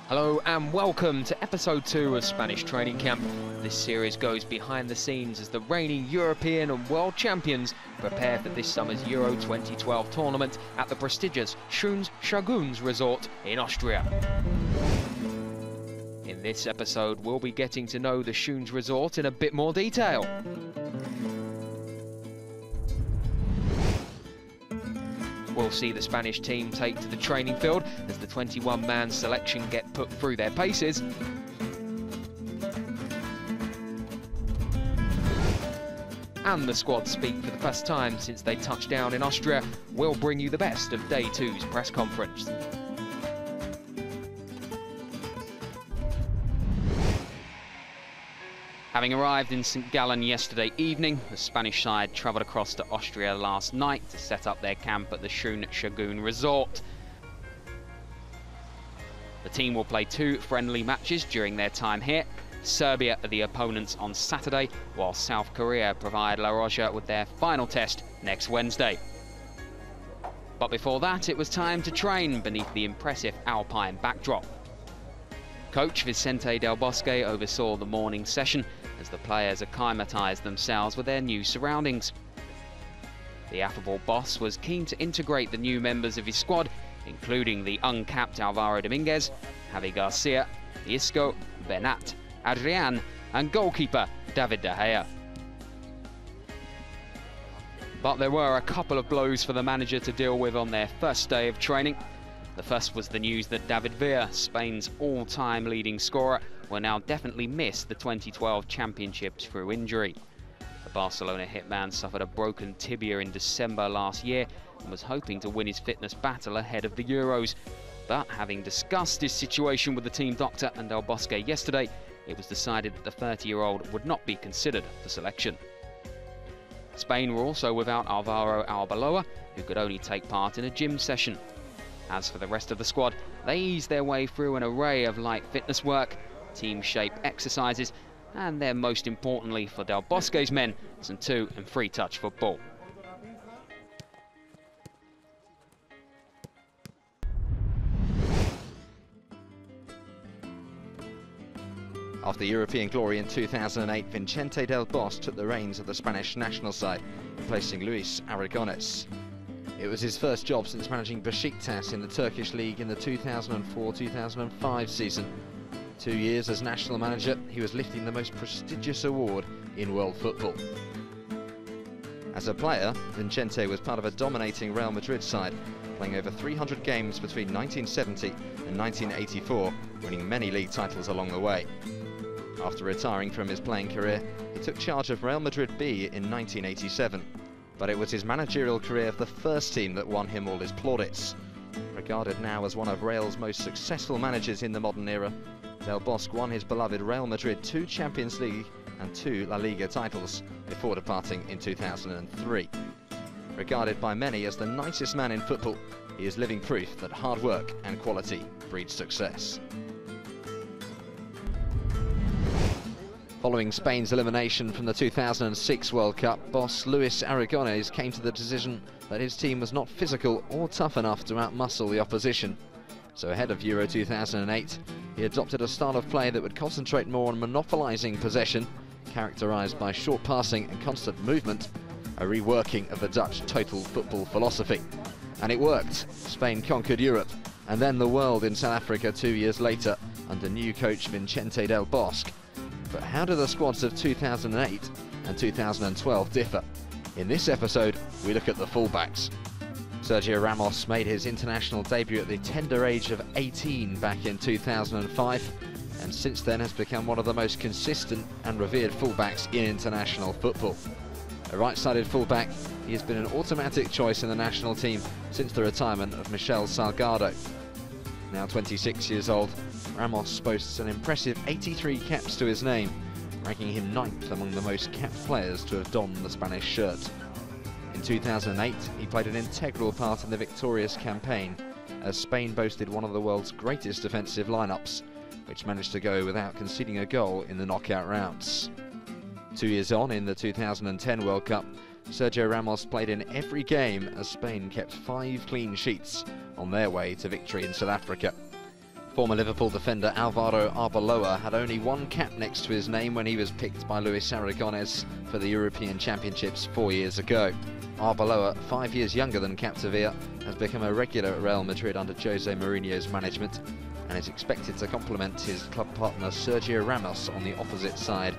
Hello and welcome to episode 2 of Spanish Training Camp. This series goes behind the scenes as the reigning European and World Champions prepare for this summer's Euro 2012 tournament at the prestigious Schruns-Tschagguns resort in Austria. In this episode, we'll be getting to know the Schruns resort in a bit more detail. We'll see the Spanish team take to the training field as the 21-man selection get put through their paces. And the squad speak for the first time since they touched down in Austria. We'll bring you the best of Day 2's press conference. Having arrived in St. Gallen yesterday evening, the Spanish side travelled across to Austria last night to set up their camp at the Schruns-Tschagguns resort. The team will play 2 friendly matches during their time here. Serbia are the opponents on Saturday, while South Korea provide La Roja with their final test next Wednesday. But before that, it was time to train beneath the impressive alpine backdrop. Coach Vicente Del Bosque oversaw the morning session as the players acclimatised themselves with their new surroundings. The affable boss was keen to integrate the new members of his squad, including the uncapped Alvaro Dominguez, Javi Garcia, Isco, Bernat, Adrian and goalkeeper David De Gea. But there were a couple of blows for the manager to deal with on their first day of training. The first was the news that David Villa, Spain's all-time leading scorer, will now definitely miss the 2012 championships through injury. The Barcelona hitman suffered a broken tibia in December last year and was hoping to win his fitness battle ahead of the Euros. But having discussed his situation with the team doctor and Del Bosque yesterday, it was decided that the 30-year-old would not be considered for selection. Spain were also without Alvaro Arbeloa, who could only take part in a gym session. As for the rest of the squad, they eased their way through an array of light fitness work, team shape exercises, and then most importantly for Del Bosque's men, some 2- and 3-touch football. After European glory in 2008, Vicente Del Bosque took the reins of the Spanish national side, replacing Luis Aragonés. It was his first job since managing Besiktas in the Turkish league in the 2004-2005 season. 2 years as national manager, he was lifting the most prestigious award in world football. As a player, Vicente was part of a dominating Real Madrid side, playing over 300 games between 1970 and 1984, winning many league titles along the way. After retiring from his playing career, he took charge of Real Madrid B in 1987. But it was his managerial career of the first team that won him all his plaudits. Regarded now as one of Real's most successful managers in the modern era, Del Bosque won his beloved Real Madrid 2 Champions League and 2 La Liga titles before departing in 2003. Regarded by many as the nicest man in football, he is living proof that hard work and quality breeds success. Following Spain's elimination from the 2006 World Cup, boss Luis Aragonés came to the decision that his team was not physical or tough enough to outmuscle the opposition. So ahead of Euro 2008, he adopted a style of play that would concentrate more on monopolising possession, characterised by short passing and constant movement, a reworking of the Dutch total football philosophy. And it worked. Spain conquered Europe, and then the world in South Africa 2 years later, under new coach Vicente Del Bosque. But how do the squads of 2008 and 2012 differ? In this episode, we look at the fullbacks. Sergio Ramos made his international debut at the tender age of 18 back in 2005, and since then has become one of the most consistent and revered fullbacks in international football. A right-sided fullback, he has been an automatic choice in the national team since the retirement of Michel Salgado. Now 26 years old, Ramos boasts an impressive 83 caps to his name, ranking him 9th among the most capped players to have donned the Spanish shirt. In 2008, he played an integral part in the victorious campaign, as Spain boasted one of the world's greatest defensive lineups, which managed to go without conceding a goal in the knockout rounds. 2 years on, in the 2010 World Cup, Sergio Ramos played in every game as Spain kept 5 clean sheets on their way to victory in South Africa. Former Liverpool defender Alvaro Arbeloa had only one cap next to his name when he was picked by Luis Aragonés for the European Championships 4 years ago. Arbeloa, 5 years younger than Capdevila, has become a regular at Real Madrid under Jose Mourinho's management and is expected to complement his club partner Sergio Ramos on the opposite side.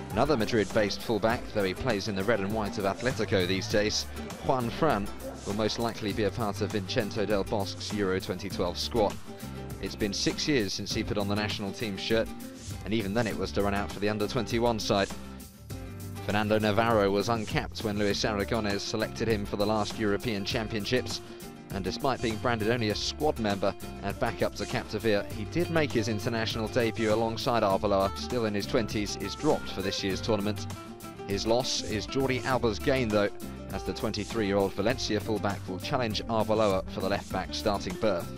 Another Madrid-based fullback, though he plays in the red and white of Atletico these days, Juan Fran, will most likely be a part of Vincenzo Del Bosque's Euro 2012 squad. It's been 6 years since he put on the national team shirt, and even then it was to run out for the under-21 side. Fernando Navarro was uncapped when Luis Aragonés selected him for the last European Championships, and despite being branded only a squad member and backup to Capdevila, he did make his international debut alongside Arbeloa, still in his 20s, is dropped for this year's tournament. His loss is Jordi Alba's gain though, as the 23-year-old Valencia fullback will challenge Arbeloa for the left-back starting berth.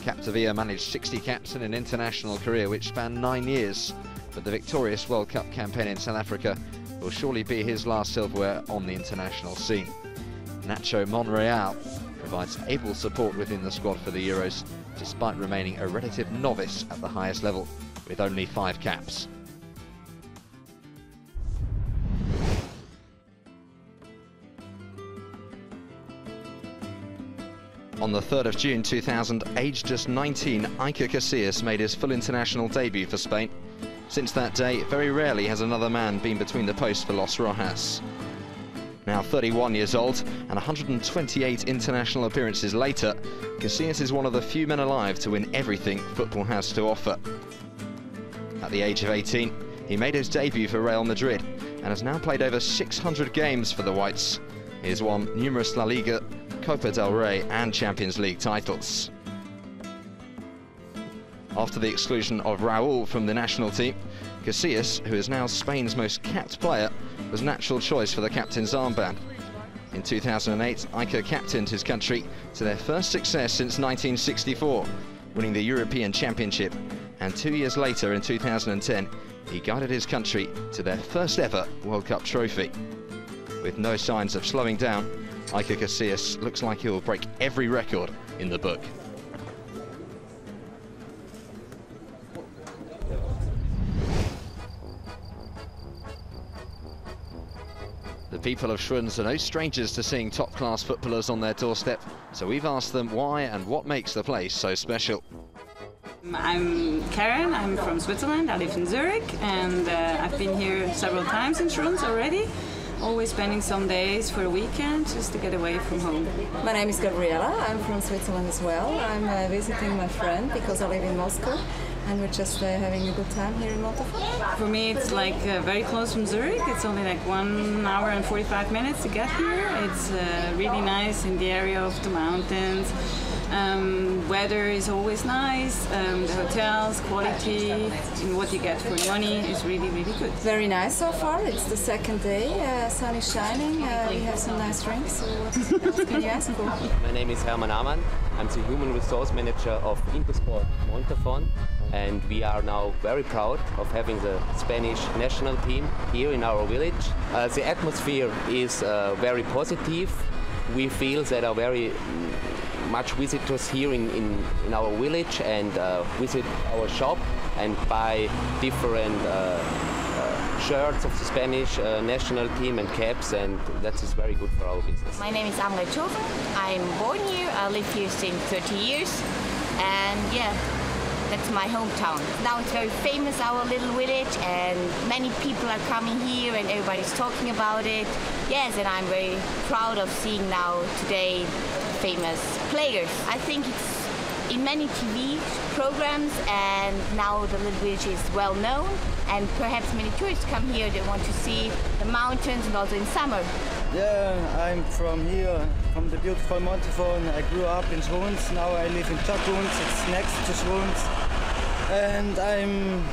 Capdevila managed 60 caps in an international career which spanned 9 years, but the victorious World Cup campaign in South Africa will surely be his last silverware on the international scene. Nacho Monreal provides able support within the squad for the Euros, despite remaining a relative novice at the highest level, with only 5 caps. On the 3rd of June 2000, aged just 19, Iker Casillas made his full international debut for Spain. Since that day, very rarely has another man been between the posts for Los Rojas. Now 31 years old and 128 international appearances later, Casillas is one of the few men alive to win everything football has to offer. At the age of 18, he made his debut for Real Madrid and has now played over 600 games for the Whites. He has won numerous La Liga, Copa del Rey and Champions League titles. After the exclusion of Raúl from the national team, Casillas, who is now Spain's most capped player, was natural choice for the captain's armband. In 2008, Iker captained his country to their first success since 1964, winning the European Championship, and 2 years later in 2010, he guided his country to their first ever World Cup trophy. With no signs of slowing down, Iker Casillas looks like he will break every record in the book. The people of Schruns are no strangers to seeing top-class footballers on their doorstep, so we've asked them why and what makes the place so special. I'm Karen, I'm from Switzerland, I live in Zurich, and I've been here several times in Schruns already. Always spending some days for a weekend just to get away from home. My name is Gabriela, I'm from Switzerland as well. I'm visiting my friend because I live in Moscow and we're just having a good time here in Montafon. For me it's like very close from Zurich. It's only like 1 hour and 45 minutes to get here. It's really nice in the area of the mountains. Weather is always nice, the hotels, quality, and what you get for money is really, really good. Very nice so far. It's the second day, sun is shining, we have some nice drinks, so what else can you ask for? My name is Hermann Amann. I'm the Human Resource Manager of Intersport Montafon, and we are now very proud of having the Spanish national team here in our village. The atmosphere is very positive. We feel that are very much visitors here in our village and visit our shop and buy different shirts of the Spanish national team and caps, and that is very good for our business. My name is Amle Choven. I'm born here. I live here since 30 years, and yeah, that's my hometown. Now it's very famous, our little village, and many people are coming here and everybody's talking about it. Yes, and I'm very proud of seeing now today famous players. I think it's in many TV programs, and now the little village is well known, and perhaps many tourists come here, they want to see the mountains and also in summer. Yeah, I'm from here, from the beautiful Montafon. I grew up in Schruns, now I live in Schruns-Tschagguns, it's next to Schruns. And I'm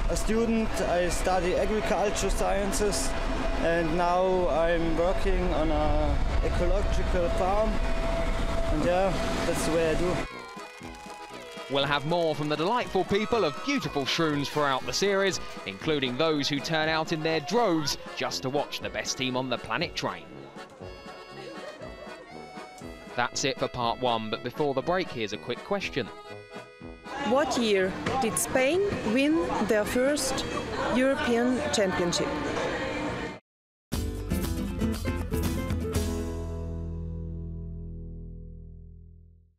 a student, I study agriculture sciences, and now I'm working on an ecological farm. And yeah, that's the way I do. We'll have more from the delightful people of beautiful Schruns throughout the series, including those who turn out in their droves just to watch the best team on the planet train. That's it for part 1, but before the break, here's a quick question. What year did Spain win their first European Championship?